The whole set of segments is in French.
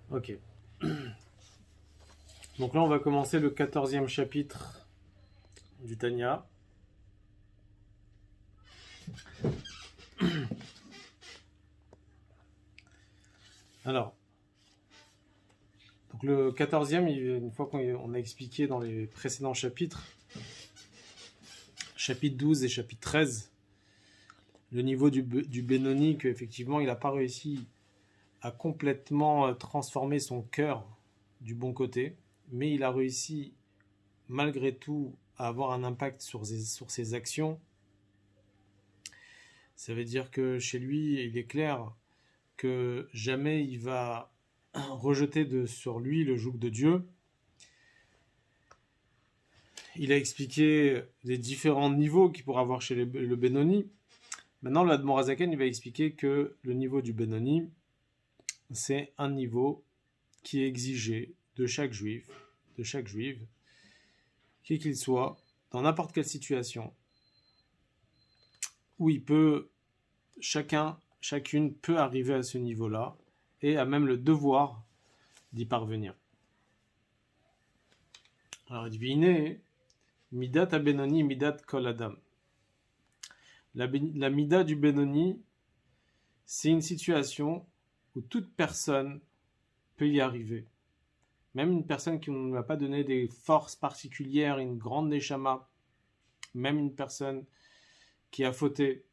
Ok. Donc là, on va commencer le 14e chapitre du Tanya. Alors, donc le 14e, une fois qu'on a expliqué dans les précédents chapitres, chapitre 12 et chapitre 13, le niveau du Benoni, qu'effectivement, il n'a pas réussi à complètement transformer son cœur du bon côté, mais il a réussi, malgré tout, à avoir un impact sur ses actions. Ça veut dire que chez lui, il est clair que jamais il va rejeter sur lui le joug de Dieu. Il a expliqué les différents niveaux qu'il pourra avoir chez le Benoni. Maintenant, le Admorazaken, il va expliquer que le niveau du Benoni, c'est un niveau qui est exigé de chaque juif, de chaque juive, qui qu'il soit, dans n'importe quelle situation, où il peut, chacune peut arriver à ce niveau-là, et a même le devoir d'y parvenir. Alors, il dit, Midat a Benoni, Midat Kol Adam. La Mida du Benoni, c'est une situation où toute personne peut y arriver. Même une personne qui ne va pas donner des forces particulières, une grande neshama, même une personne qui a fauté,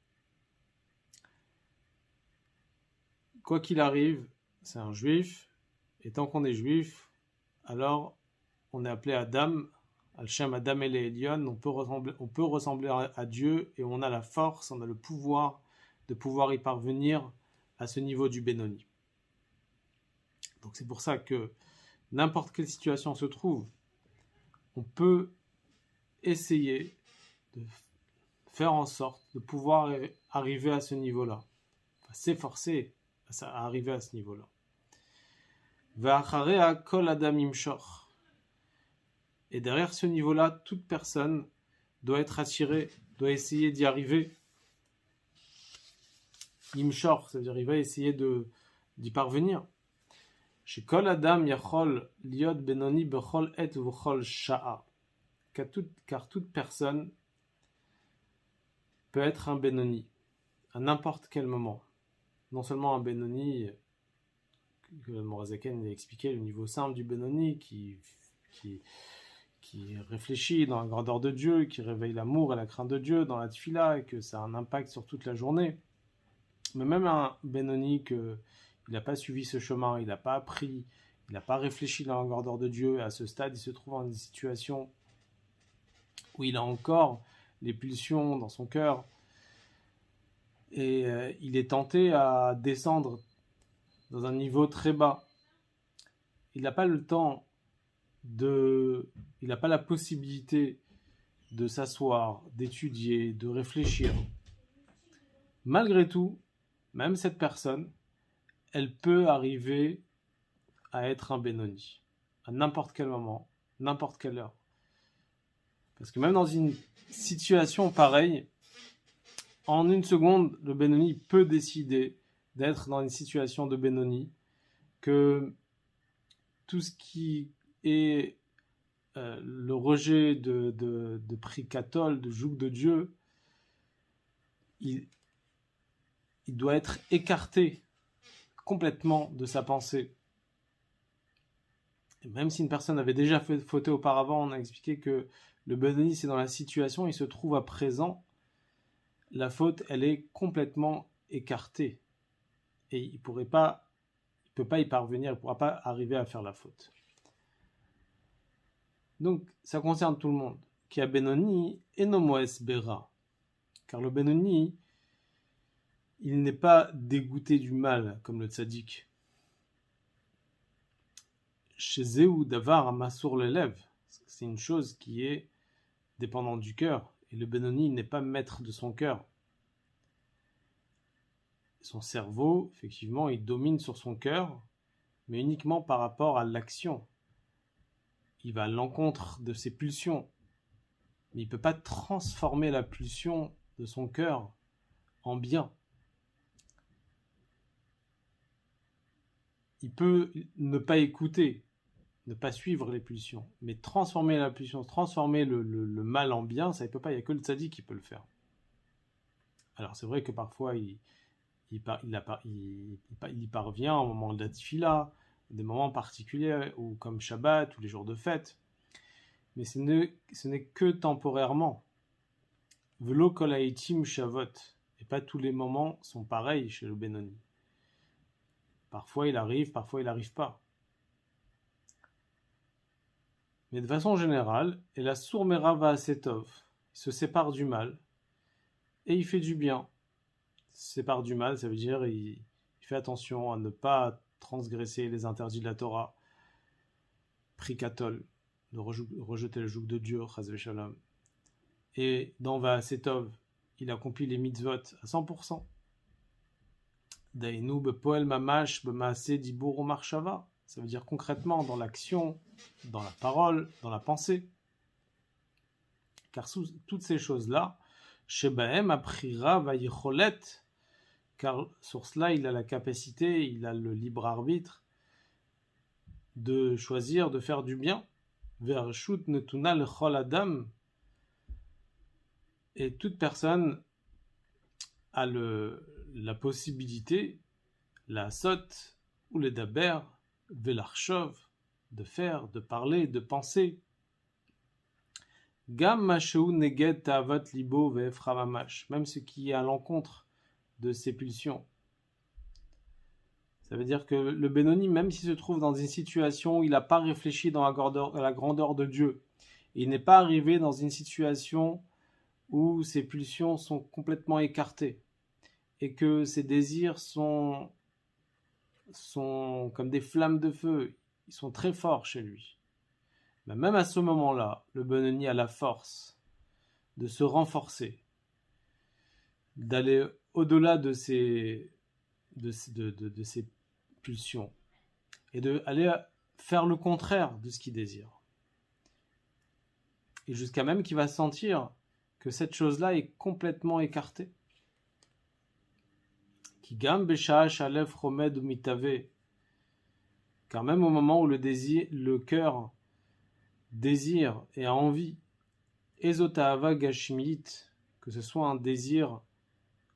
quoi qu'il arrive, c'est un juif, et tant qu'on est juif, alors on est appelé Adam, Al-Shem Adam El Elyon, on peut ressembler à Dieu, et on a la force, on a le pouvoir de pouvoir y parvenir à ce niveau du Benoni. Donc c'est pour ça que n'importe quelle situation se trouve, on peut essayer de faire en sorte de pouvoir arriver à ce niveau-là, s'efforcer à arriver à ce niveau-là. Va'acharea kol adam imshor. Et derrière ce niveau-là, toute personne doit être attirée, doit essayer d'y arriver. Imshor, c'est-à-dire il va essayer d'y parvenir. Chez kol adam yachol liot benoni bechol et vechol sha'a. Car toute personne peut être un benoni à n'importe quel moment. Non seulement un benoni, que le Morazaken a expliqué, le niveau simple du benoni qui réfléchit dans la grandeur de Dieu, qui réveille l'amour et la crainte de Dieu dans la tfila, et que ça a un impact sur toute la journée. Mais même un Benoni il n'a pas suivi ce chemin, il n'a pas appris, il n'a pas réfléchi dans la grandeur de Dieu, et à ce stade, il se trouve dans une situation où il a encore les pulsions dans son cœur, et il est tenté à descendre dans un niveau très bas. Il n'a pas le temps il n'a pas la possibilité de s'asseoir, d'étudier, de réfléchir. Malgré tout, même cette personne, elle peut arriver à être un Benoni, à n'importe quel moment, n'importe quelle heure. Parce que même dans une situation pareille, en une seconde, le Benoni peut décider d'être dans une situation de Benoni, que tout ce qui est le rejet de prix cathol, de joug de Dieu, il doit être écarté complètement de sa pensée. Et même si une personne avait déjà fauté auparavant, on a expliqué que le Benoni, c'est dans la situation, il se trouve à présent, la faute, elle est complètement écartée. Et il ne peut pas y parvenir, il ne pourra pas arriver à faire la faute. Donc, ça concerne tout le monde. Qui a Benoni et Nomoes Bera. Car le Benoni, il n'est pas dégoûté du mal, comme le tzaddik. Chez Zéou Davar Massour l'élève, c'est une chose qui est dépendante du cœur. Et le Benoni n'est pas maître de son cœur. Son cerveau, effectivement, il domine sur son cœur, mais uniquement par rapport à l'action. Il va à l'encontre de ses pulsions. Mais il ne peut pas transformer la pulsion de son cœur en bien. il peut ne pas écouter, ne pas suivre les pulsions, mais transformer la pulsion, transformer le mal en bien, ça il peut pas, il n'y a que le tzaddik qui peut le faire. Alors c'est vrai que parfois il y parvient au moment de la tefila, des moments particuliers, ou comme Shabbat, ou les jours de fête, mais ce n'est que temporairement. Velo kol ha'itim shavot, et pas tous les moments sont pareils chez le Benoni. Parfois il arrive pas. Mais de façon générale, et la sourmera va asetov, il se sépare du mal, et il fait du bien. Il se sépare du mal, ça veut dire il fait attention à ne pas transgresser les interdits de la Torah, prikatol, de rejeter le joug de Dieu, chas v'shalom. Et dans Va'asetov, il accomplit les mitzvot à 100%. Dainu bepoel mamash b'maase dibur u'marshava. Ça veut dire concrètement dans l'action, dans la parole, dans la pensée. Car sous toutes ces choses-là, shebahem aprira vayicholet, car sur cela il a la capacité, il a le libre arbitre de choisir de faire du bien. Vershut netuna lechol adam, et toute personne a la possibilité, la sot ou le daber, velarchov, de faire, de parler, de penser. Gam masheu neged ta'avat libo ve'efra mamash, même ce qui est à l'encontre de ses pulsions. Ça veut dire que le Benoni, même s'il se trouve dans une situation où il n'a pas réfléchi dans la grandeur de Dieu, il n'est pas arrivé dans une situation où ses pulsions sont complètement écartées et que ses désirs sont comme des flammes de feu, ils sont très forts chez lui. Mais même à ce moment-là, le Benoni a la force de se renforcer, d'aller au-delà de ses pulsions et d'aller faire le contraire de ce qu'il désire. Et jusqu'à même qu'il va sentir que cette chose-là est complètement écartée. Ki gam besha'a shalev chomed umitave, car même au moment où le cœur désire et a envie, ezotahava gashmiyit, que ce soit un désir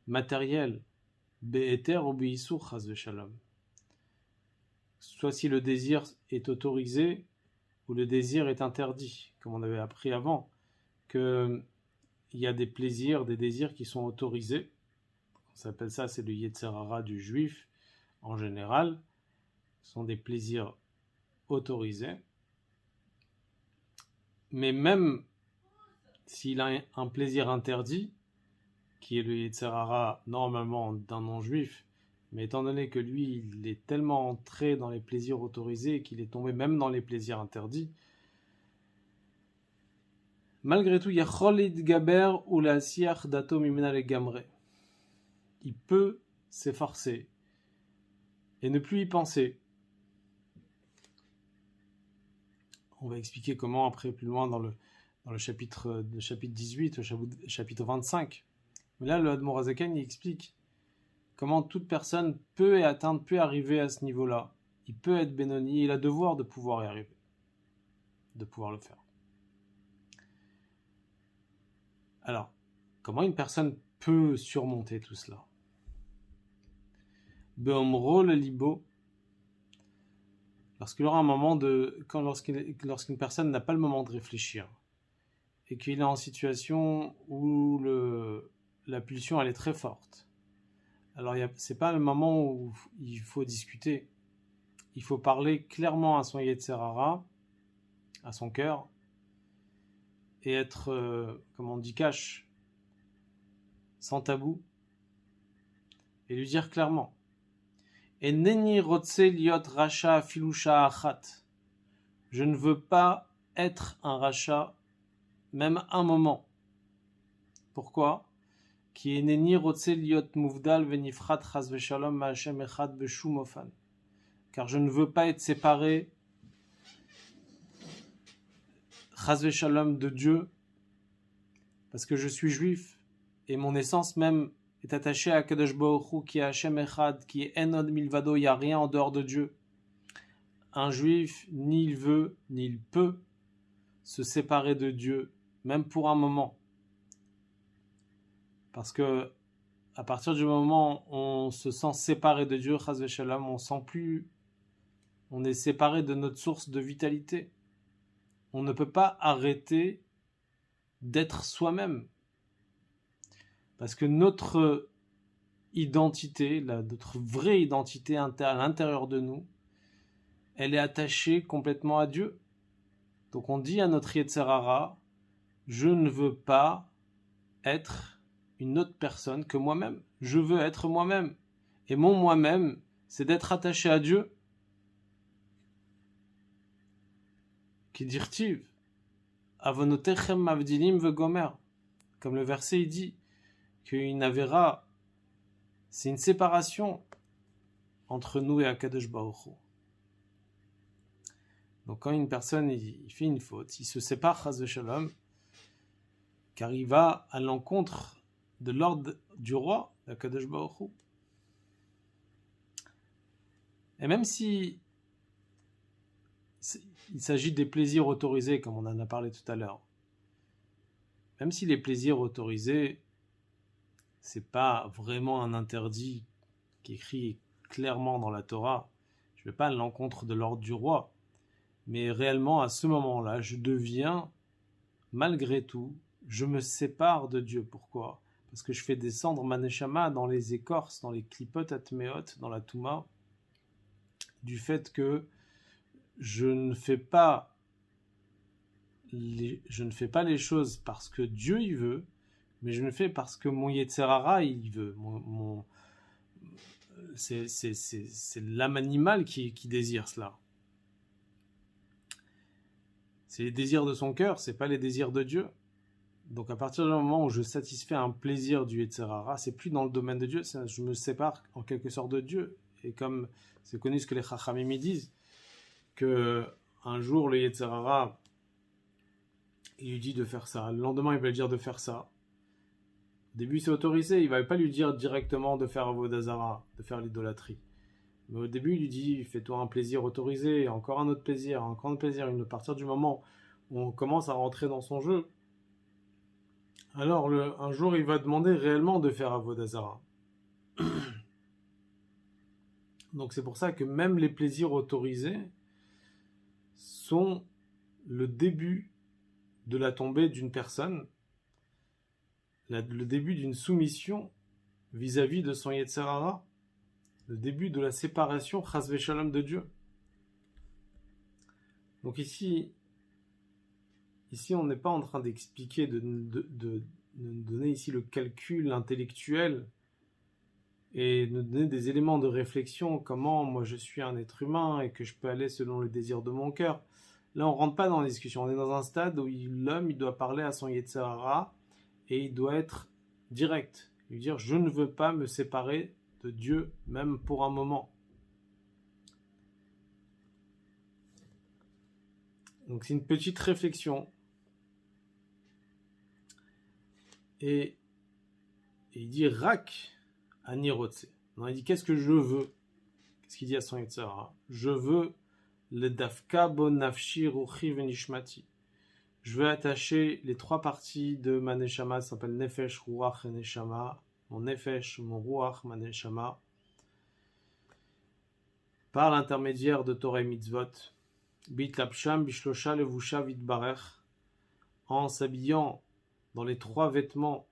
matériel, be'eter ou be'isur chas v'shalom, soit si le désir est autorisé ou le désir est interdit, comme on avait appris avant, qu'il y a des plaisirs, des désirs qui sont autorisés. On s'appelle ça, c'est le Yetzer Hara du juif en général. Ce sont des plaisirs autorisés. Mais même s'il a un plaisir interdit, qui est le Yetzer Hara normalement d'un non-juif, mais étant donné que lui, il est tellement entré dans les plaisirs autorisés qu'il est tombé même dans les plaisirs interdits, malgré tout, Yachol idgaber ou la siach dato mimena legamre. Il peut s'efforcer et ne plus y penser. On va expliquer comment après plus loin dans le chapitre 18, le chapitre 25. Mais là, le Admor HaZaken, il explique comment toute personne peut arriver à ce niveau-là. Il peut être Benoni, il a devoir de pouvoir y arriver, de pouvoir le faire. Alors, comment une personne peut surmonter tout cela? Beomro le libo, lorsqu'il aura un moment lorsqu'une personne n'a pas le moment de réfléchir et qu'il est en situation où la pulsion elle est très forte. Alors c'est pas le moment où il faut discuter. Il faut parler clairement à son Yetzer Hara, à son cœur, et être, comme on dit, cash, sans tabou, et lui dire clairement. Eneni rotse liot racha filusha achat. Je ne veux pas être un racha, même un moment. Pourquoi? Ki eneni rotse liot muvdal venifrat chas v'shalom ma'ashem echad b'shum ofan. Car je ne veux pas être séparé, chas v'shalom, de Dieu, parce que je suis juif, et mon essence même est attachée à Kadosh Baruch Hu, qui est Hashem Echad, qui est Enod Milvado, il n'y a rien en dehors de Dieu. un juif, ni il veut, ni il peut se séparer de Dieu, même pour un moment. Parce que à partir du moment où on se sent séparé de Dieu, chas v'shalom, on sent plus, on est séparé de notre source de vitalité. On ne peut pas arrêter d'être soi-même. Parce que notre identité, notre vraie identité à l'intérieur de nous, elle est attachée complètement à Dieu. Donc on dit à notre Yetzer Hara, je ne veux pas être une autre personne que moi-même. Je veux être moi-même. Et mon moi-même, c'est d'être attaché à Dieu. Qui dirtiv, avonotechem mavdilim vegomer. Comme le verset il dit, qu'une avera, c'est une séparation entre nous et Akadosh Baruch Hu. Donc quand une personne il fait une faute, il se sépare, chas v'shalom, car il va à l'encontre de l'ordre du roi, Akadosh Baruch Hu. Et même si il s'agit des plaisirs autorisés, comme on en a parlé tout à l'heure, même si les plaisirs autorisés, c'est pas vraiment un interdit qui est écrit clairement dans la Torah, je ne vais pas à l'encontre de l'ordre du roi, mais réellement à ce moment-là, je deviens, malgré tout, je me sépare de Dieu. Pourquoi ? Parce que je fais descendre ma neshama dans les écorces, dans les klipot atmeot, dans la touma, du fait que je ne fais pas les choses parce que Dieu y veut, mais je le fais parce que mon Yetzer Hara il veut. C'est l'âme animale qui désire cela. C'est les désirs de son cœur, c'est pas les désirs de Dieu. Donc à partir du moment où je satisfais un plaisir du Yetzer Hara, c'est plus dans le domaine de Dieu, je me sépare en quelque sorte de Dieu. Et comme c'est connu ce que les Chachamim disent, que un jour le Yetzer Hara il lui dit de faire ça, le lendemain il va lui dire de faire ça. Au début c'est autorisé, il va pas lui dire directement de faire Avodah Zara, de faire l'idolâtrie. Mais au début il lui dit fais-toi un plaisir autorisé, encore un autre plaisir, encore un autre plaisir. À partir du moment où on commence à rentrer dans son jeu, alors un jour il va demander réellement de faire Avodah Zara. Donc c'est pour ça que même les plaisirs autorisés sont le début de la tombée d'une personne, le début d'une soumission vis-à-vis de son Yetzer Hara, le début de la séparation chas v'shalom de Dieu. Donc ici on n'est pas en train d'expliquer, de donner ici le calcul intellectuel et de donner des éléments de réflexion, comment moi je suis un être humain et que je peux aller selon le désir de mon cœur. Là on ne rentre pas dans la discussion, on est dans un stade où l'homme il doit parler à son Yetzer Hara et il doit être direct, lui dire je ne veux pas me séparer de Dieu même pour un moment. Donc c'est une petite réflexion. Et il dit Rak ani rotse. Il dit qu'est-ce que je veux? Qu'est-ce qu'il dit à son Yetzer Hara? Je veux le dafka bon nafshi ruchi venishmati. Je veux attacher les trois parties de ma neshama, ça s'appelle nefesh, ruach et neshama. Mon nefesh, mon ruach, ma neshama, par l'intermédiaire de Torah et Mitzvot. Bit lapsham bishlosha levusha vitbarech, en s'habillant dans les trois vêtements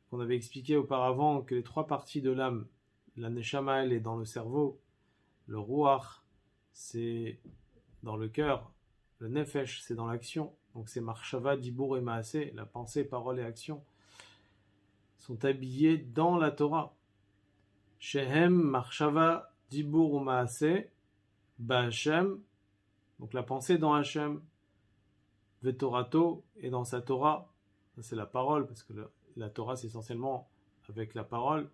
qu'on avait expliqué auparavant, que les trois parties de l'âme, la neshama elle est dans le cerveau, le ruach c'est dans le cœur, le nefesh c'est dans l'action, donc c'est marshava, dibur et maaseh, la pensée, parole et action, sont habillés dans la Torah. Shehem marshava, dibur ou maaseh, ba'Hashem, donc la pensée dans Hachem, vetorato et dans sa Torah, c'est la parole, parce que la Torah c'est essentiellement avec la parole,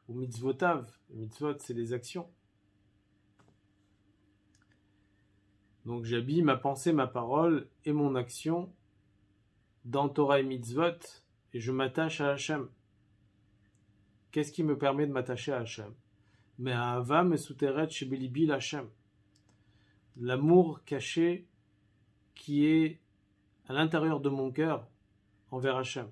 ou mitzvotav, les mitzvot c'est les actions. Donc j'habille ma pensée, ma parole et mon action dans Torah et mitzvot, et je m'attache à Hachem. Qu'est-ce qui me permet de m'attacher à Hachem? Mais Ahava mesuteret shebelibi l'Hachem. l'amour caché qui est à l'intérieur de mon cœur envers Hachem.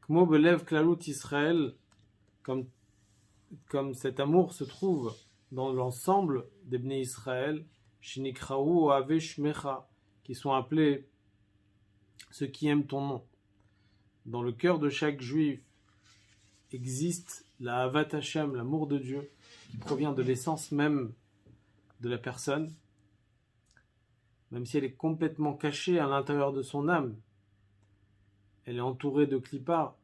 Kmo belev klalut Israël, comme cet amour se trouve dans l'ensemble des Bnei Israël, Shinikraou Oave Shmecha, qui sont appelés ceux qui aiment ton nom. Dans le cœur de chaque juif existe la Havat Hashem, l'amour de Dieu, qui provient de l'essence même de la personne, même si elle est complètement cachée à l'intérieur de son âme. Elle est entourée de klippa,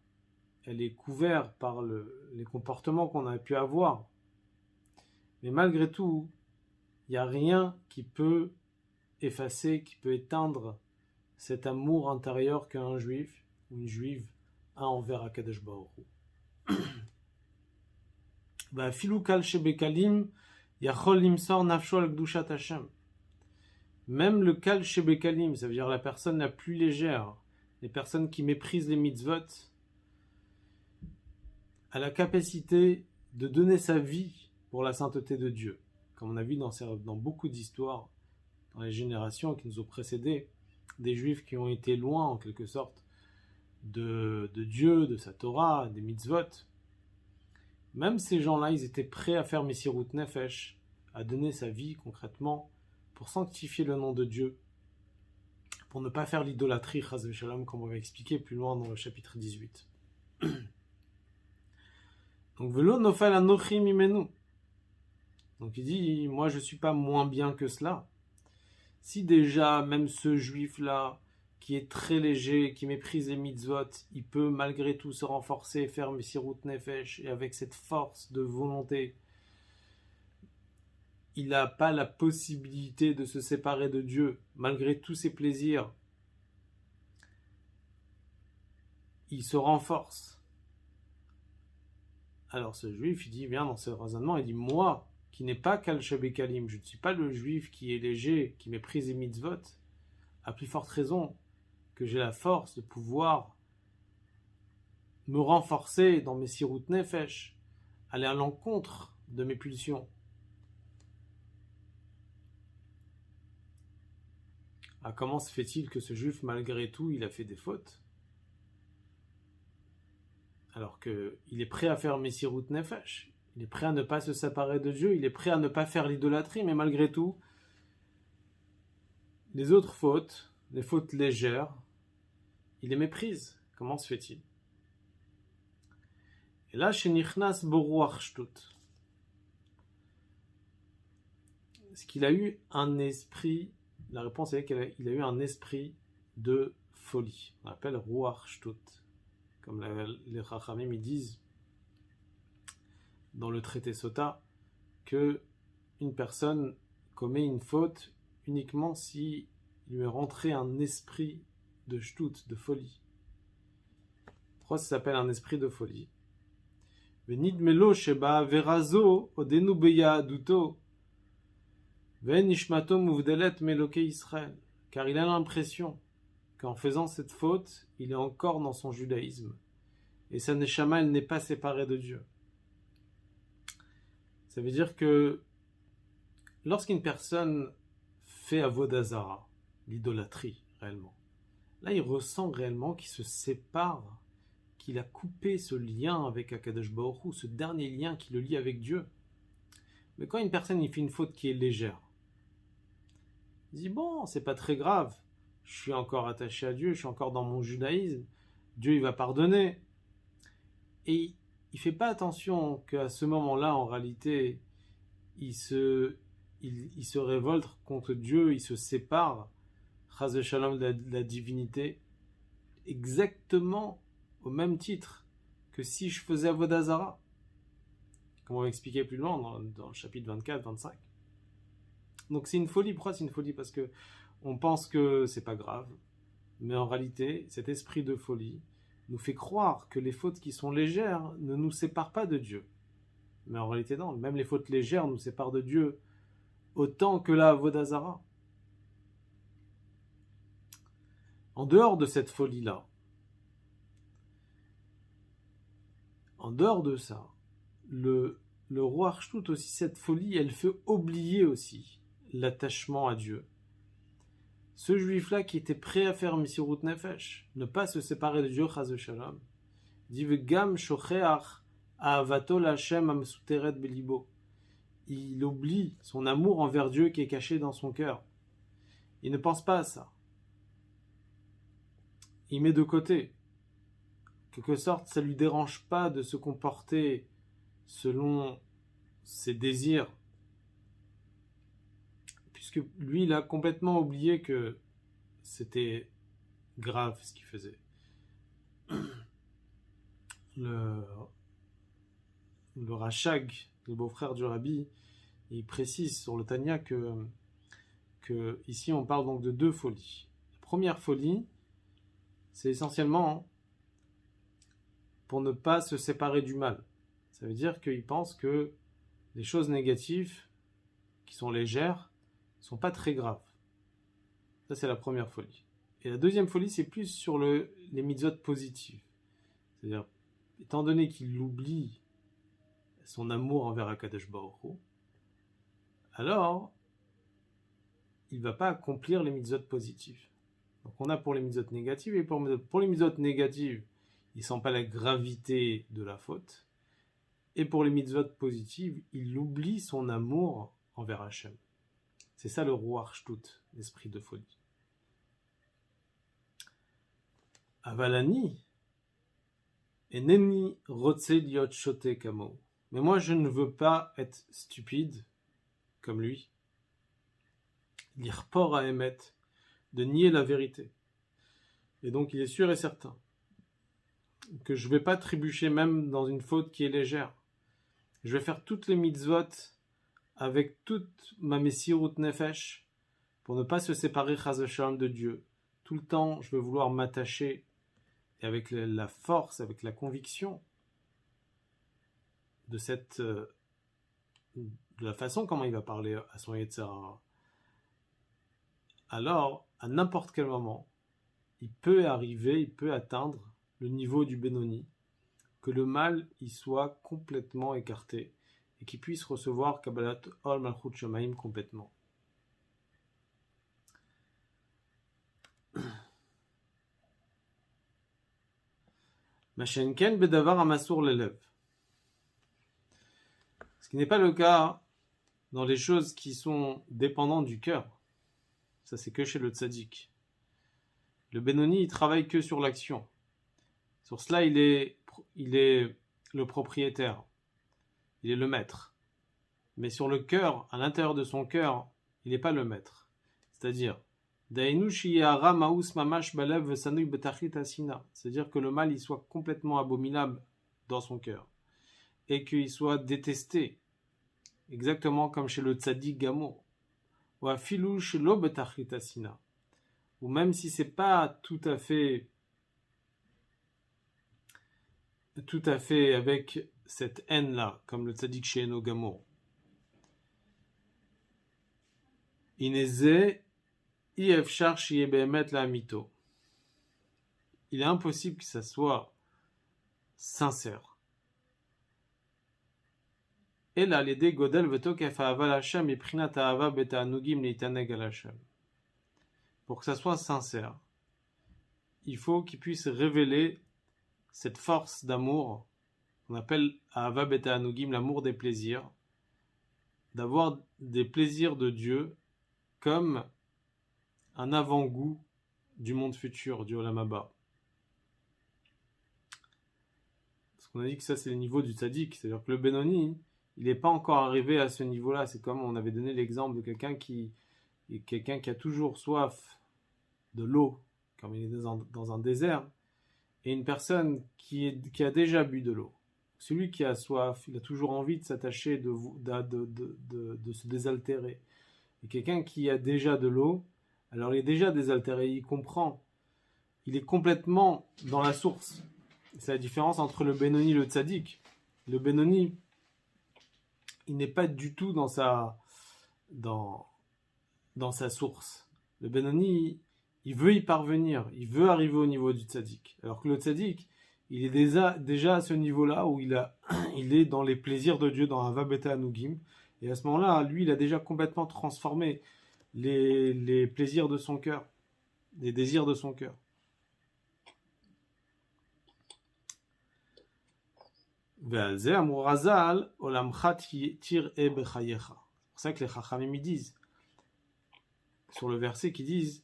elle est couverte par les comportements qu'on a pu avoir. Mais malgré tout, il n'y a rien qui peut effacer, qui peut éteindre cet amour intérieur qu'un juif ou une juive a envers Akadosh Baruch Hu. Vafilu kal shebekalim yachol limsor nafsho al kedushat Hashem. Même le kal shebekalim, ça veut dire la personne la plus légère, les personnes qui méprisent les mitzvot, a la capacité de donner sa vie pour la sainteté de Dieu. Comme on a vu dans beaucoup d'histoires, dans les générations qui nous ont précédés, des juifs qui ont été loin, en quelque sorte, de Dieu, de sa Torah, des mitzvot. Même ces gens-là, ils étaient prêts à faire Messirut Nefesh, à donner sa vie concrètement pour sanctifier le nom de Dieu, pour ne pas faire l'idolâtrie, Chas v'Shalom, comme on va expliquer plus loin dans le chapitre 18. Donc, Velo nofal anochi mimenu. Donc il dit, moi je ne suis pas moins bien que cela. Si déjà, même ce juif-là, qui est très léger, qui méprise les mitzvot, il peut malgré tout se renforcer, faire Messirut Nefesh, et avec cette force de volonté, il n'a pas la possibilité de se séparer de Dieu, malgré tous ses plaisirs. Il se renforce. Alors ce juif, il dit, bien dans ce raisonnement, il dit, moi, qui n'est pas Kal Shebekalim, je ne suis pas le juif qui est léger, qui méprise les mitzvot, à plus forte raison que j'ai la force de pouvoir me renforcer dans mes Messirut Nefesh, aller à l'encontre de mes pulsions. Ah, comment se fait-il que ce juif, malgré tout, il a fait des fautes? Alors qu'il est prêt à faire Messirut Nefesh, il est prêt à ne pas se séparer de Dieu, il est prêt à ne pas faire l'idolâtrie, mais malgré tout, les autres fautes, les fautes légères, il les méprise. Comment se fait-il? Et là, chez Nichnas Boruach Shtut, est-ce qu'il a eu un esprit? La réponse est qu'il a eu un esprit de folie. On appelle Ruach Shtut. Comme les Chachamim ils disent dans le traité Sota que une personne commet une faute uniquement si il lui est rentré un esprit de Shtut, de folie. Pourquoi ça s'appelle un esprit de folie? Venidmelo sheba verazo odenu beyaduto venishmato muvdelet meloke Israël. Car il a l'impression qu'en faisant cette faute, il est encore dans son judaïsme. Et sa neshama, elle n'est pas séparée de Dieu. Ça veut dire que lorsqu'une personne fait avodah zara, l'idolâtrie réellement, là il ressent réellement qu'il se sépare, qu'il a coupé ce lien avec Akadosh Baruch Hu, ce dernier lien qui le lie avec Dieu. Mais quand une personne il fait une faute qui est légère, il dit bon, c'est pas très grave, je suis encore attaché à Dieu, je suis encore dans mon judaïsme, Dieu il va pardonner. Et il ne fait pas attention qu'à ce moment-là, en réalité, il se révolte contre Dieu, il se sépare, Chas v'Shalom, de la divinité, exactement au même titre que si je faisais avodah zara, comme on va expliquer plus loin dans le chapitre 24-25. Donc c'est une folie. Pourquoi c'est une folie? Parce que on pense que c'est pas grave, mais en réalité, cet esprit de folie nous fait croire que les fautes qui sont légères ne nous séparent pas de Dieu. Mais en réalité, non. Même les fautes légères nous séparent de Dieu autant que la avodah zara. En dehors de cette folie-là, en dehors de ça, le le roi Arshtout aussi, cette folie, elle fait oublier aussi l'attachement à Dieu. Ce juif-là qui était prêt à faire Misirut Nefesh, ne pas se séparer de Dieu, Chas v'Shalom, dit Vegam shocheach ahavato l'Hashem amsuteret belibo. Il oublie son amour envers Dieu qui est caché dans son cœur. Il ne pense pas à ça. Il met de côté. En quelque sorte, ça ne lui dérange pas de se comporter selon ses désirs, puisque lui, il a complètement oublié que c'était grave ce qu'il faisait. Le Rachag, le beau-frère du Rabbi, il précise sur le Tanya que ici on parle donc de deux folies. La première folie, c'est essentiellement pour ne pas se séparer du mal. Ça veut dire qu'il pense que les choses négatives, qui sont légères, ne sont pas très graves. Ça, c'est la première folie. Et la deuxième folie, c'est plus sur les mitzvot positives. C'est-à-dire, étant donné qu'il oublie son amour envers Akadosh Baruch Hu, alors, il ne va pas accomplir les mitzvot positives. Donc on a pour les mitzvot négatives, et pour les mitzvot négatives, il ne sent pas la gravité de la faute. Et pour les mitzvot positives, il oublie son amour envers Hachem. C'est ça le roi Arshtout, l'esprit de folie. Avalani, eneni rotse liot shote kamo. Mais moi, je ne veux pas être stupide comme lui. L'irpor à émet, de nier la vérité. Et donc, il est sûr et certain que je ne vais pas trébucher même dans une faute qui est légère. Je vais faire toutes les mitzvot avec toute ma Messirut Nefesh pour ne pas se séparer Chas v'Shalom de Dieu. Tout le temps, je vais vouloir m'attacher et avec la force, avec la conviction de la façon comment il va parler à son Yetzirah. Alors, à n'importe quel moment, il peut atteindre le niveau du Benoni, que le mal y soit complètement écarté et qu'il puisse recevoir Kabbalat Ol Malchut Shamaim complètement. Mashenken bedavar amasour l'élève. Ce qui n'est pas le cas dans les choses qui sont dépendantes du cœur. Ça, c'est que chez le tzaddik. Le Benoni, il travaille que sur l'action. Sur cela, il est le propriétaire. Il est le maître. Mais sur le cœur, à l'intérieur de son cœur, il n'est pas le maître. C'est-à-dire, c'est-à-dire que le mal, il soit complètement abominable dans son cœur. Et qu'il soit détesté. Exactement comme chez le tzaddik gamour. Ou même si c'est pas tout à fait avec cette haine-là, comme le tzaddik chez Eno Gamour. Il est impossible que ça soit sincère. Et là, l'idée Godel vetokef aval Hashem et prinat ahava betanugim leitaneg al Hashem. Pour que ça soit sincère, il faut qu'il puisse révéler cette force d'amour qu'on appelle ahava betanugim, l'amour des plaisirs, d'avoir des plaisirs de Dieu comme un avant-goût du monde futur, du Olam Haba. Parce qu'on a dit que ça c'est le niveau du tzaddik, c'est-à-dire que le Benoni, il n'est pas encore arrivé à ce niveau-là. C'est comme on avait donné l'exemple de quelqu'un qui a toujours soif de l'eau, comme il est dans un désert, et une personne qui a déjà bu de l'eau. Celui qui a soif, il a toujours envie de s'attacher, de se désaltérer. Et quelqu'un qui a déjà de l'eau, alors il est déjà désaltéré, il comprend. Il est complètement dans la source. C'est la différence entre le Benoni et le Tzaddik. Le Benoni, il n'est pas du tout dans sa source. Le Benoni, il veut y parvenir, il veut arriver au niveau du Tzaddik. Alors que le Tzaddik, il est déjà à ce niveau-là où il est dans les plaisirs de Dieu, dans Hava Beta Anugim. Et à ce moment-là, lui, il a déjà complètement transformé les plaisirs de son cœur, les désirs de son cœur. C'est pour ça que les Chachamim disent, sur le verset qui disent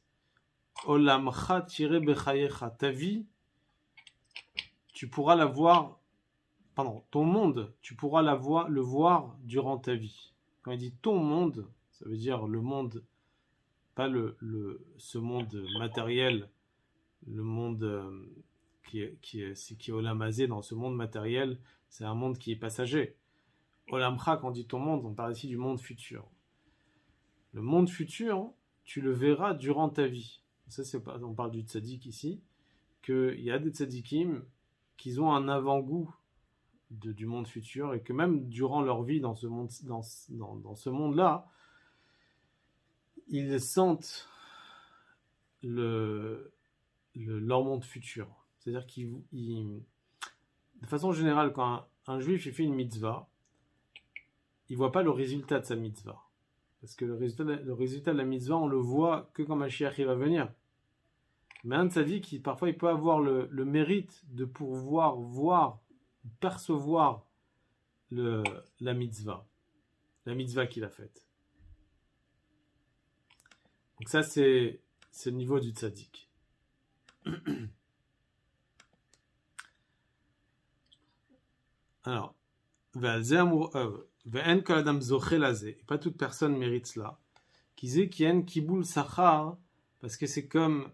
Olamcha tiré bechayecha, ta vie, tu pourras la voir, pardon, ton monde, tu pourras le voir durant ta vie. Quand il dit ton monde, ça veut dire le monde, pas ce monde matériel, le monde qui est olamazé dans ce monde matériel, c'est un monde qui est passager. Olamcha, quand on dit ton monde, on parle ici du monde futur. Le monde futur, tu le verras durant ta vie. Ça, on parle du tzaddik ici, qu'il y a des tzaddikim qui ont un avant-goût du monde futur et que même durant leur vie dans ce monde-là, ils sentent leur monde futur. C'est-à-dire de façon générale, quand un juif il fait une mitzvah, il ne voit pas le résultat de sa mitzvah. Parce que le résultat de la mitzvah, on le voit que quand Mashiach va venir. Mais un tzaddik, parfois, il peut avoir le mérite de pouvoir percevoir la mitzvah qu'il a faite. Donc ça, c'est le niveau du tzaddik. Alors, pas toute personne mérite cela. Kiboul Sachar, parce que c'est comme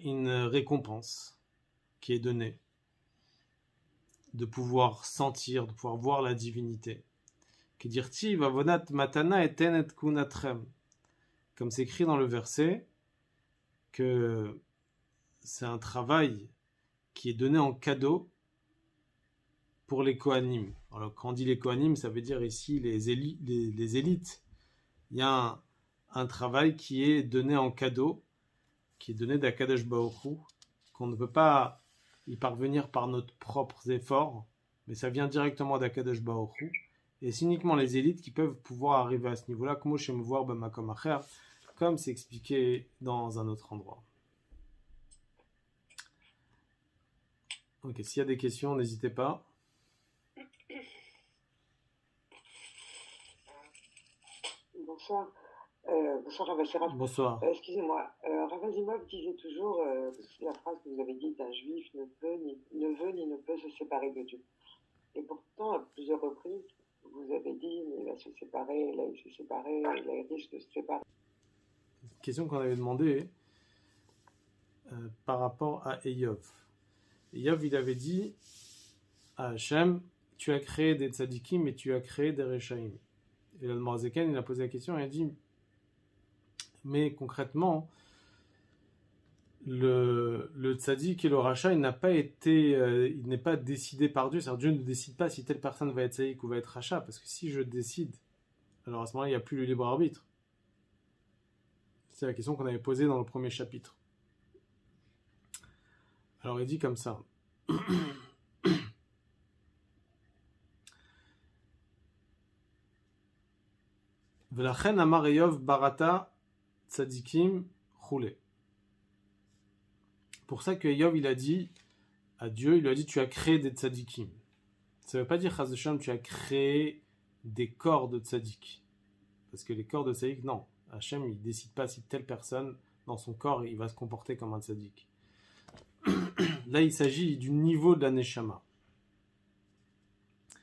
une récompense qui est donnée, de pouvoir sentir, de pouvoir voir la divinité. Comme c'est écrit dans le verset, que c'est un travail qui est donné en cadeau pour les Kohanim. Alors, quand on dit les Kohanim, ça veut dire ici les élites. Il y a un travail qui est donné en cadeau, qui est donné d'Akadosh Baruch Hu, qu'on ne peut pas y parvenir par nos propres efforts, mais ça vient directement d'Akadosh Baruch Hu. Et c'est uniquement les élites qui peuvent pouvoir arriver à ce niveau-là, comme c'est expliqué dans un autre endroit. Ok, s'il y a des questions, n'hésitez pas. Bonsoir. Bonsoir Rav Asseraf. Bonsoir. Excusez-moi, Rav Azimov disait toujours la phrase que vous avez dite, un juif ne veut ni ne peut se séparer de Dieu. Et pourtant, à plusieurs reprises, vous avez dit, mais il va se séparer, là il s'est séparé, là il risque de se séparer. Une question qu'on avait demandée par rapport à Eyov. Eyov, il avait dit à Hachem, tu as créé des tzadikim et tu as créé des rechaim. Et le Morzeken, il a posé la question et il a dit, mais concrètement, le tzadik et le rachat, il n'est pas décidé par Dieu. C'est-à-dire, Dieu ne décide pas si telle personne va être tzadik ou va être rachat, parce que si je décide, alors à ce moment-là, il n'y a plus le libre arbitre. C'est la question qu'on avait posée dans le premier chapitre. Alors il dit comme ça. V'lachen amar Eyov barata tzadikim choulé. Pour ça que Eyov, il a dit à Dieu, il lui a dit, tu as créé des tzadikim. Ça ne veut pas dire, Chaz Hashem, tu as créé des corps de tzadik. Parce que les corps de tzadik, non. Hachem, il ne décide pas si telle personne, dans son corps, il va se comporter comme un tzadik. Là, il s'agit du niveau de la neshama. Ça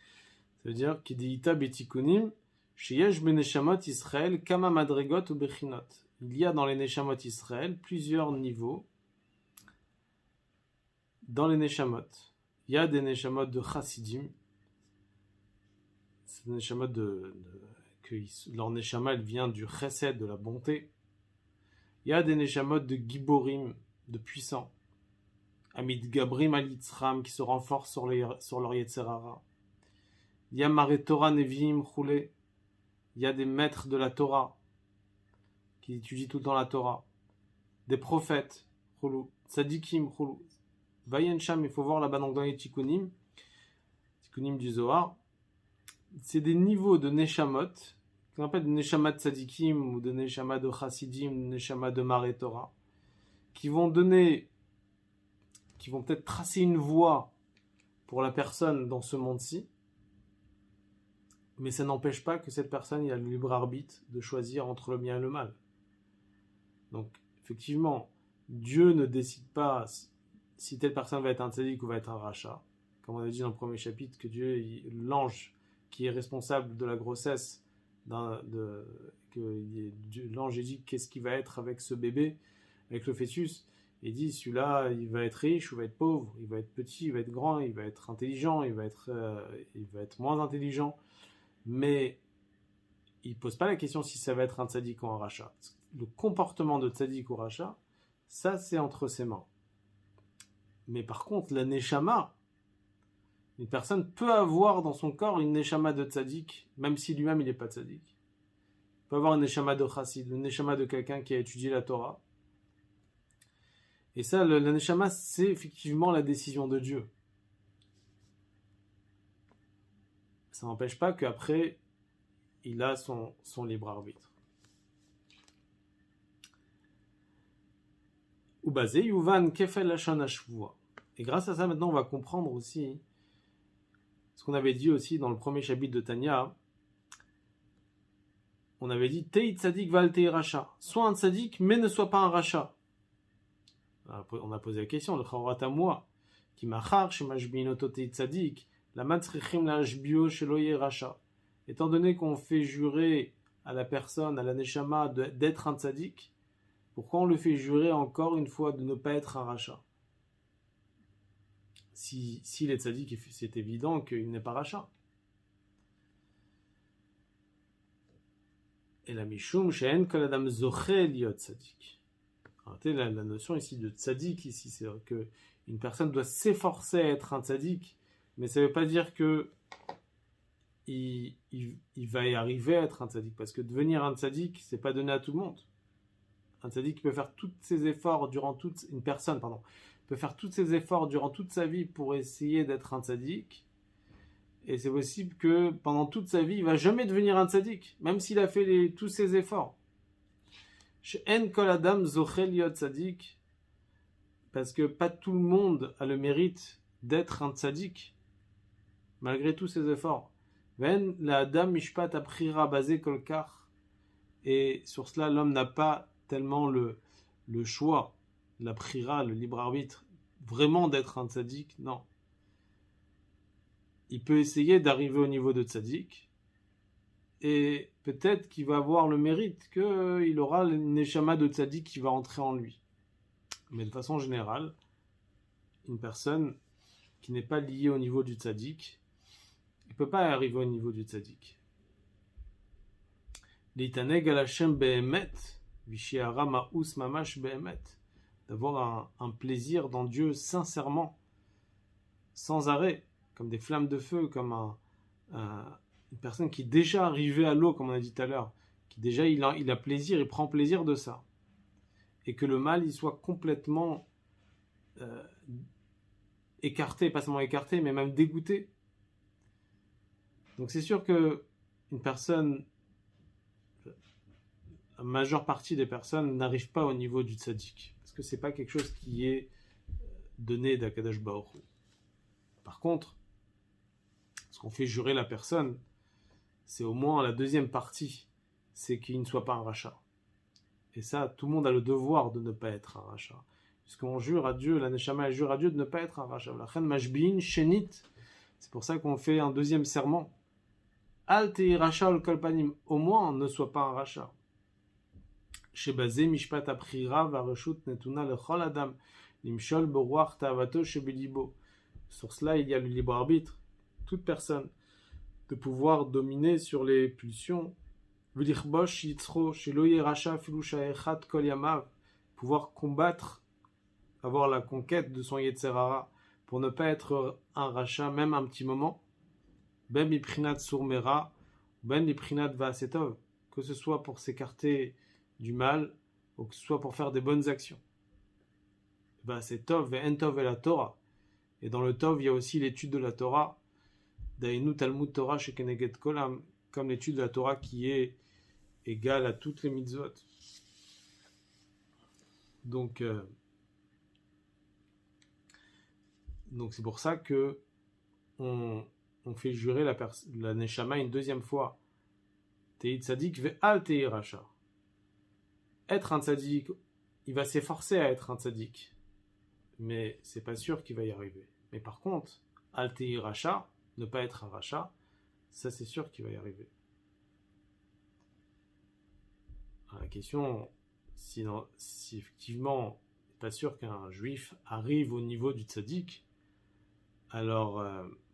veut dire, Kideita betikunim, sheyesh beneshamot Israël, kama madregot ou bechinot. Il y a dans les neshamot Israël plusieurs niveaux. Dans les neshamot, il y a des neshamot de chassidim. C'est des neshamot leur neshama, elle vient du chesed, de la bonté. Il y a des neshamot de giborim, de puissants. Amid Gabrim Alitzram, qui se renforcent sur leur Yetzerara. Il y a Mare Torah Neviim Choulé. Il y a des maîtres de la Torah qui étudient tout le temps la Torah. Des prophètes, Choulou. Tzadikim, Choulou. Vayen Sham, il faut voir là-bas dans les Tikkunim du Zohar. C'est des niveaux de Neshamot, qu'on appelle de Neshama de Tzadikim, ou de Neshama de Chassidim, de Neshama de Mare Torah, qui vont peut-être tracer une voie pour la personne dans ce monde-ci, mais ça n'empêche pas que cette personne a le libre arbitre de choisir entre le bien et le mal. Donc, effectivement, Dieu ne décide pas si telle personne va être un tzaddik ou va être un rachat. Comme on a dit dans le premier chapitre, que l'ange qui est responsable de la grossesse, l'ange dit qu'est-ce qui va être avec ce bébé, avec le fœtus. Il dit celui-là, il va être riche ou va être pauvre, il va être petit, il va être grand, il va être intelligent, il va être moins intelligent. Mais il ne pose pas la question si ça va être un tzaddik ou un rachat. Le comportement de tzaddik ou rachat, ça c'est entre ses mains. Mais par contre, la neshama, une personne peut avoir dans son corps une neshama de tzaddik, même si lui-même il n'est pas tzaddik. Il peut avoir une neshama de chassid, une neshama de quelqu'un qui a étudié la Torah. Et ça, la neshama, c'est effectivement la décision de Dieu. Ça n'empêche pas qu'après, il a son libre arbitre. Ou basé, Yuvan Kefel Lashon Hashvua. Et grâce à ça, maintenant, on va comprendre aussi ce qu'on avait dit aussi dans le premier chapitre de Tanya. On avait dit Tei Tzadik Val Tei Racha. Sois un tzadik, mais ne sois pas un rachat. On a posé la question, le Charat Amoua, qui machar chez Mashbinoto Tei Tzadik, la Matzrichim la Hashbio chez Loye Racha. Étant donné qu'on fait jurer à la personne, à la Neshama, d'être un tzadik, pourquoi on le fait jurer encore une fois de ne pas être un rachat? S'il est tzadik, c'est évident qu'il n'est pas rachat. Et la Mishum, She'en Kol Adam Zoché Liot Tzadik. La notion ici de tzadik, ici, c'est qu'une personne doit s'efforcer à être un tzadik, mais ça ne veut pas dire que il va y arriver à être un tzadik, parce que devenir un tzadik, c'est pas donné à tout le monde. Un tzadik peut faire tous ses efforts une personne peut faire tous ses efforts durant toute sa vie pour essayer d'être un tzadik, et c'est possible que pendant toute sa vie, il va jamais devenir un tzadik, même s'il a fait tous ses efforts. En kol adam zochel yot tzadik, parce que pas tout le monde a le mérite d'être un tzadik, malgré tous ses efforts. Ven la adam mishpat aprira basé kolkar, et sur cela l'homme n'a pas tellement le choix, la prira, le libre arbitre, vraiment d'être un tzadik, non. Il peut essayer d'arriver au niveau de tzadik, et peut-être qu'il va avoir le mérite, qu'il aura le neshama de tzadik qui va entrer en lui. Mais de façon générale, une personne qui n'est pas liée au niveau du tzadik, il ne peut pas arriver au niveau du tzadik. L'itaneg al Hashem be'emet, vishiara ma'us mamash be'emet, d'avoir un plaisir dans Dieu sincèrement, sans arrêt, comme des flammes de feu, comme une personne qui est déjà arrivée à l'eau, comme on a dit tout à l'heure, qui déjà il a plaisir, il prend plaisir de ça, et que le mal il soit complètement écarté, pas seulement écarté, mais même dégoûté. Donc c'est sûr que une personne, la majeure partie des personnes n'arrivent pas au niveau du tzaddik, parce que c'est pas quelque chose qui est donné d'Akadosh Baruch Hu. Par contre, ce qu'on fait jurer la personne, c'est au moins la deuxième partie, c'est qu'il ne soit pas un rachat. Et ça, tout le monde a le devoir de ne pas être un rachat. Puisqu'on jure à Dieu, la Neshama elle jure à Dieu de ne pas être un rachat. La Chen Mashbin, Shenit, c'est pour ça qu'on fait un deuxième serment. Al tei racha ol kolpanim, au moins ne sois pas un rachat. Shebazé mishpat aprira vareshut netuna lechol adam, limshol beruach ta'avato shebelibo. Sur cela, il y a le libre arbitre, toute personne, de pouvoir dominer sur les pulsions, pouvoir combattre, avoir la conquête de son Yetzerara, pour ne pas être un rachat, même un petit moment, ben miprinat surmera, ben miprinat vaasetov, que ce soit pour s'écarter du mal, ou que ce soit pour faire des bonnes actions. Vaasetov ve entov et la Torah, Et dans le Tov, il y a aussi l'étude de la Torah, Dainu Talmud Torah Shekeneged Kolam, comme l'étude de la Torah qui est égale à toutes les mitzvot. Donc c'est pour ça que on fait jurer la Neshama une deuxième fois. Tei tzadik ve'al tei racha. Être un tzadik, il va s'efforcer à être un tzadik, mais c'est pas sûr qu'il va y arriver. Mais par contre, al tei racha, ne pas être un racha, ça c'est sûr qu'il va y arriver. Alors, la question, si effectivement, pas sûr qu'un juif arrive au niveau du tzaddik, alors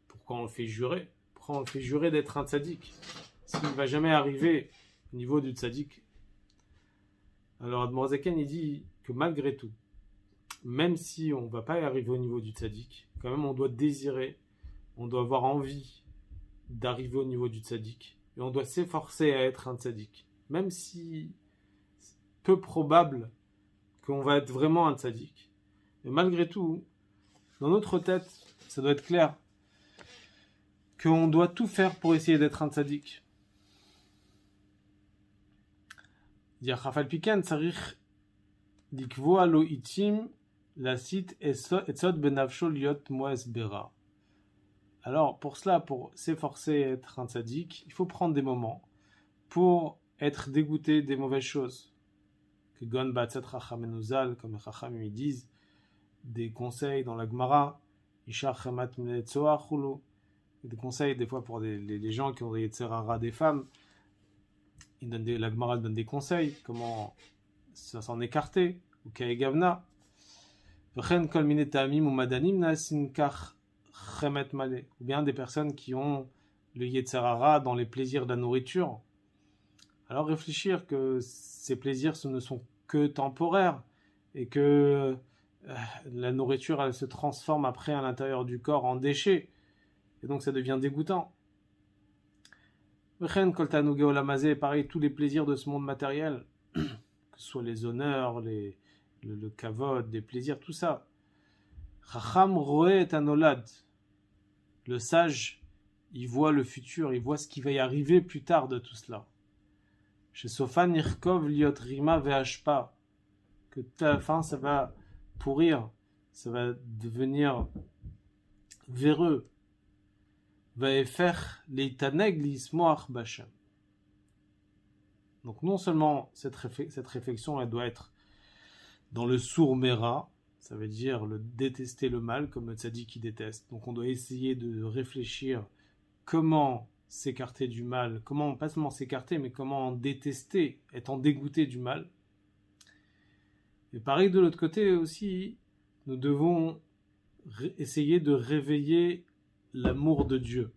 pourquoi on le fait jurer? Pourquoi on le fait jurer d'être un tzaddik? S'il ne va jamais arriver au niveau du tzaddik. Alors Admor Zaken, il dit que malgré tout, même si on ne va pas y arriver au niveau du tzaddik, quand même on doit désirer, on doit avoir envie d'arriver au niveau du tzaddik, et on doit s'efforcer à être un tzaddik, même si c'est peu probable qu'on va être vraiment un tzaddik. Mais malgré tout, dans notre tête, ça doit être clair qu'on doit tout faire pour essayer d'être un tzaddik. Dire Chafal Piken, Tsarich Dikvoa lo itim lasit etzot benavsho liot moes bera. Alors, pour cela, pour s'efforcer à être un tzaddik, il faut prendre des moments pour être dégoûté des mauvaises choses. Que Gon Batzet Chacham Enuzal, comme les Chacham ils disent, des conseils dans la Gemara, Ishar Chemat Mnetzoa Chulu, des conseils des fois pour les gens qui ont des Yetzerara des femmes. La Gemara donne des conseils, comment s'en écarter, ou Kaegavna. V'chen kol mine ta'amim ou madanim na'asin kach chemet malé. Ou bien des personnes qui ont le Yetzerara dans les plaisirs de la nourriture. Alors réfléchir que ces plaisirs ce ne sont que temporaires et que la nourriture elle se transforme après à l'intérieur du corps en déchets. Et donc ça devient dégoûtant. Pareil, tous les plaisirs de ce monde matériel, que ce soit les honneurs, le kavod, les plaisirs, tout ça. Chacham roe et anolad. Le sage, il voit le futur, il voit ce qui va y arriver plus tard de tout cela. Chez Sofan Irkov liot rima ve'ashpa. Que à la fin, ça va pourrir, ça va devenir véreux. Donc non seulement cette réflexion elle doit être dans le sourd-mera, ça veut dire le détester le mal comme le tzaddik qui déteste. Donc on doit essayer de réfléchir comment s'écarter du mal, comment pas seulement s'écarter mais comment en détester, étant dégoûté du mal. Et pareil de l'autre côté aussi, nous devons essayer de réveiller l'amour de Dieu.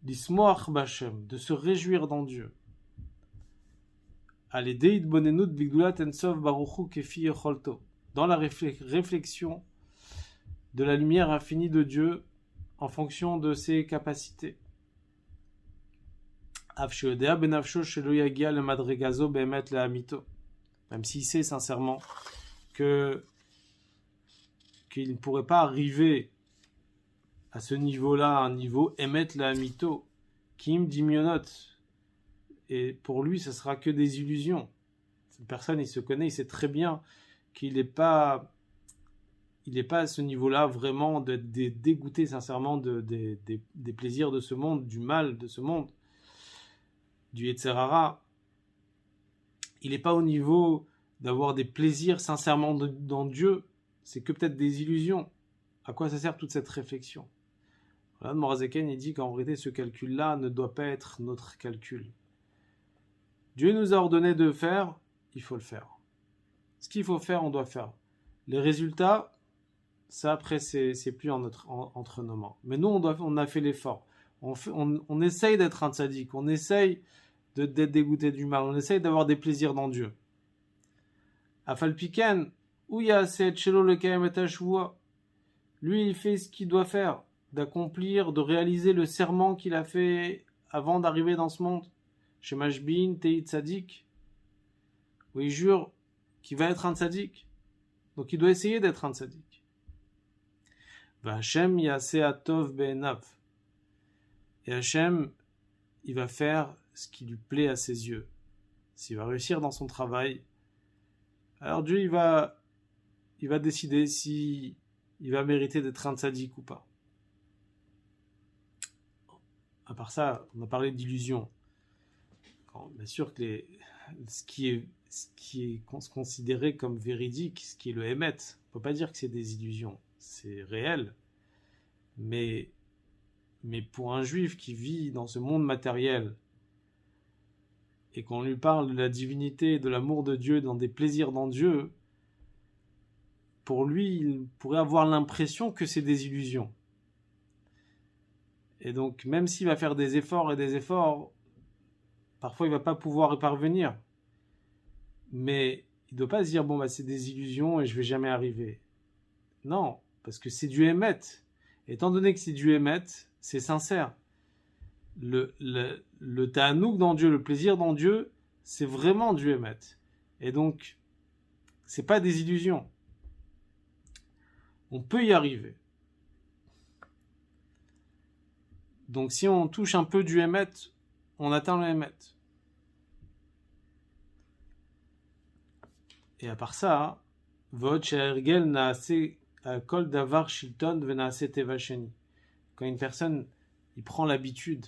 L'ismoach b'Hashem, de se réjouir dans Dieu. Aledeit bonenut bigdulat ensov baruchu kefi yecholto. Dans la réflexion de la lumière infinie de Dieu en fonction de ses capacités. Av sheodea benafsho shelo yagia le madregazo behemet lehamito. Même s'il sait sincèrement qu'il ne pourrait pas arriver à ce niveau-là, un niveau émet la mito, kim dimionot. Et pour lui, ce sera que des illusions. Cette personne, il se connaît, il sait très bien qu'il n'est pas à ce niveau-là vraiment d'être dégoûté sincèrement des plaisirs de ce monde, du mal de ce monde, du Yetzerara. Il n'est pas au niveau d'avoir des plaisirs sincèrement dans Dieu. C'est que peut-être des illusions. À quoi ça sert toute cette réflexion? Voilà, Morazeken, il dit qu'en vérité, ce calcul-là ne doit pas être notre calcul. Dieu nous a ordonné de faire, il faut le faire. Ce qu'il faut faire, on doit faire. Les résultats, ça après, c'est plus entre nos mains. Mais nous, on a fait l'effort. On essaye d'être un tzaddik, on essaye d'être dégoûté du mal, on essaye d'avoir des plaisirs dans Dieu. Afalpiken, où il y a cette chelo le kaem et tashvua, lui, il fait ce qu'il doit faire, d'accomplir, de réaliser le serment qu'il a fait avant d'arriver dans ce monde. Chez Mashbin, Tei Tzadik, où il jure qu'il va être un tzaddik. Donc il doit essayer d'être un tzaddik. Hashem yaseh atov be'enav. Et Hashem, il va faire ce qui lui plaît à ses yeux. S'il va réussir dans son travail, alors Dieu, il va décider si il va mériter d'être un tzaddik ou pas. À part ça, on a parlé d'illusion. Bien sûr que ce qui est considéré comme véridique, ce qui est le émet, on ne peut pas dire que c'est des illusions. C'est réel. Mais pour un juif qui vit dans ce monde matériel et qu'on lui parle de la divinité, de l'amour de Dieu, dans des plaisirs dans Dieu, pour lui, il pourrait avoir l'impression que c'est des illusions. Et donc, même s'il va faire des efforts, parfois il ne va pas pouvoir y parvenir. Mais il ne doit pas se dire, c'est des illusions et je ne vais jamais arriver. Non, parce que c'est du émet. Étant donné que c'est du émet, c'est sincère. Le ta'anouk dans Dieu, le plaisir dans Dieu, c'est vraiment du émet. Et donc, c'est pas des illusions. On peut y arriver. Donc, si on touche un peu du émet, on atteint le émet. Et à part ça, Vod she'ergel na'aseh kol davar shilton ve'na'aseh teva sheni. Quand une personne, il prend l'habitude,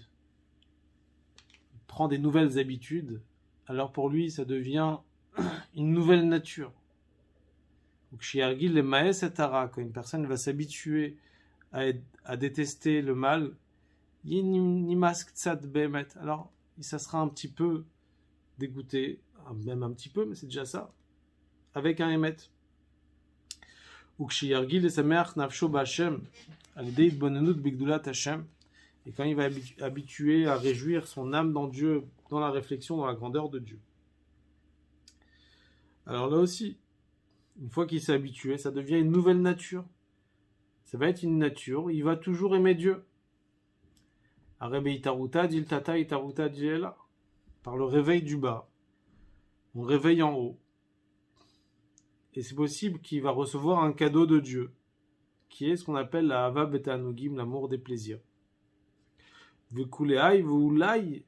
il prend des nouvelles habitudes, alors pour lui, ça devient une nouvelle nature. Quand une personne va s'habituer à détester le mal, alors ça sera un petit peu dégoûté, même un petit peu, mais c'est déjà ça, avec un émet. Et quand il va habituer à réjouir son âme dans Dieu, dans la réflexion, dans la grandeur de Dieu. Alors là aussi, une fois qu'il s'est habitué, ça devient une nouvelle nature. Ça va être une nature, il va toujours aimer Dieu. Par le réveil du bas, on réveille en haut. Et c'est possible qu'il va recevoir un cadeau de Dieu, qui est ce qu'on appelle la Hava Betanogim, l'amour des plaisirs. Vekuleai veulai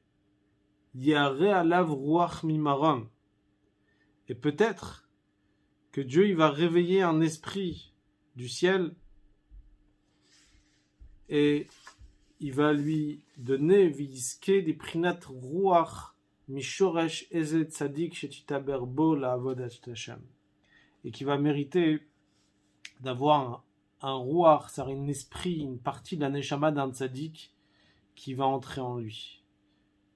yare alav ruach mimaram. Et peut-être que Dieu il va réveiller un esprit du ciel et il va lui donner viske des prinat ruach mishoresh ezet tzadik shetitaber bo la avodat Hashem. Et qui va mériter d'avoir un ruach, c'est-à-dire un esprit, une partie de la neshama d'un tzaddik qui va entrer en lui.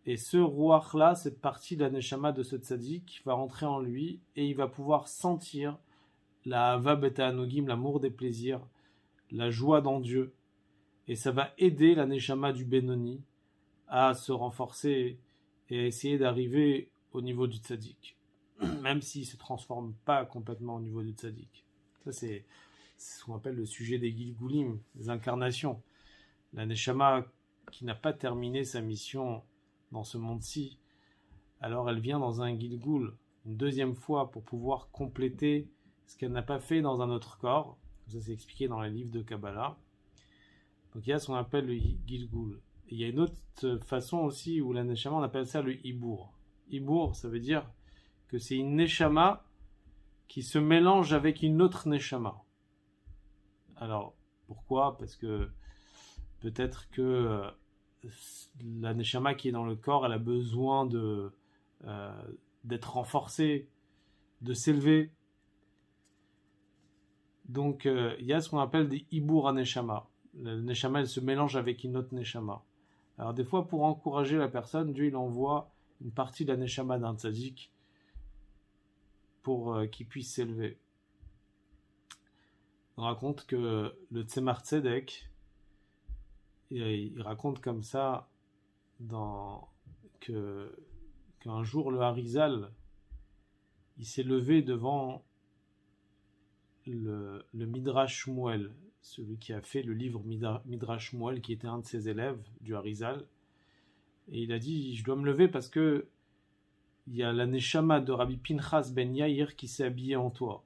Et ce ruach-là, cette partie de la neshama de ce tzaddik va entrer en lui et il va pouvoir sentir la hava beta'anogim, l'amour des plaisirs, la joie dans Dieu. Et ça va aider la neshama du Benoni à se renforcer et à essayer d'arriver au niveau du tzaddik. Même s'il ne se transforme pas complètement au niveau du tzaddik. Ça, c'est ce qu'on appelle le sujet des Gilgulim, les incarnations. La neshama qui n'a pas terminé sa mission dans ce monde-ci, alors elle vient dans un Gilgul, une deuxième fois, pour pouvoir compléter ce qu'elle n'a pas fait dans un autre corps. Ça, c'est expliqué dans les livres de Kabbalah. Donc il y a ce qu'on appelle le Gilgul. Et il y a une autre façon aussi où la neshama, on appelle ça le Ibour. Ibour, ça veut dire que c'est une neshama qui se mélange avec une autre neshama. Alors, pourquoi ? Parce que peut-être que la neshama qui est dans le corps, elle a besoin d'être renforcée, de s'élever. Donc, il y a ce qu'on appelle des ibour à neshama. La neshama, elle se mélange avec une autre neshama. Alors, des fois, pour encourager la personne, Dieu, il envoie une partie de la neshama d'un tzaddik pour qu'il puisse s'élever. On raconte que le Tzemar Tzedek, il raconte comme ça qu'un jour le Harizal, il s'est levé devant le Midrash Shmuel, celui qui a fait le livre Midrash Shmuel, qui était un de ses élèves du Harizal, et il a dit, je dois me lever parce que il y a la neshama de Rabbi Pinchas ben Yair qui s'est habillée en toi.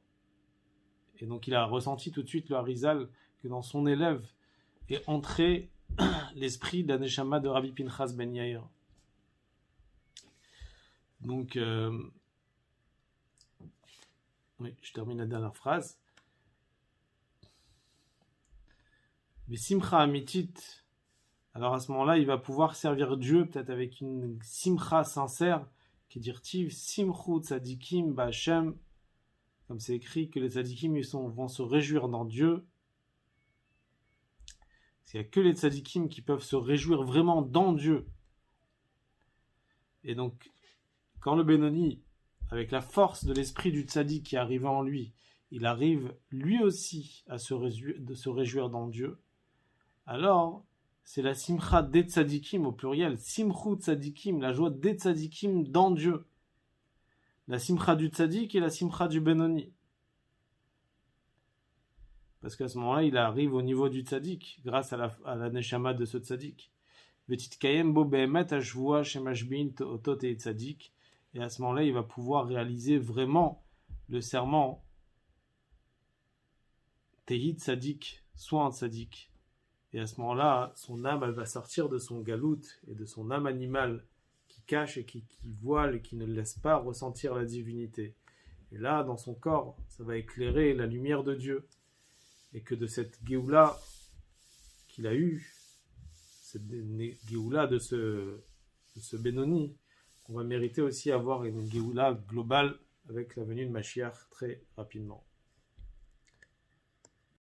Et donc il a ressenti tout de suite le Harizal que dans son élève est entré l'esprit de la Neshama de Rabbi Pinchas ben Yair. Donc, oui, je termine la dernière phrase. Mais Simcha Amitit, alors à ce moment-là, il va pouvoir servir Dieu, peut-être avec une Simcha sincère, qui est dire-t-il Simchut Tzadikim Ba'Hashem, comme c'est écrit que les Tzadikim vont se réjouir dans Dieu. Il n'y a que les Tzadikim qui peuvent se réjouir vraiment dans Dieu. Et donc, quand le Benoni, avec la force de l'esprit du Tzadik qui arrive en lui, il arrive lui aussi à se réjouir dans Dieu, alors c'est la simcha des tzadikim au pluriel, simchut tzadikim, la joie des tzadikim dans Dieu. La simcha du tzadik et la simcha du Benoni. Parce qu'à ce moment-là, il arrive au niveau du tzadik, grâce à la neshama de ce tzadik. Vetitkayem bo behemet hashvua shemashbin otot et tzadik. Et à ce moment-là, il va pouvoir réaliser vraiment le serment Tehi tzadik, sois un tzadik. Et à ce moment-là, son âme, elle va sortir de son galout et de son âme animale qui cache et qui voile et qui ne laisse pas ressentir la divinité. Et là, dans son corps, ça va éclairer la lumière de Dieu. Et que de cette Géoula qu'il a eue, cette Géoula de ce Benoni, on va mériter aussi avoir une Géoula globale avec la venue de Mashiach très rapidement.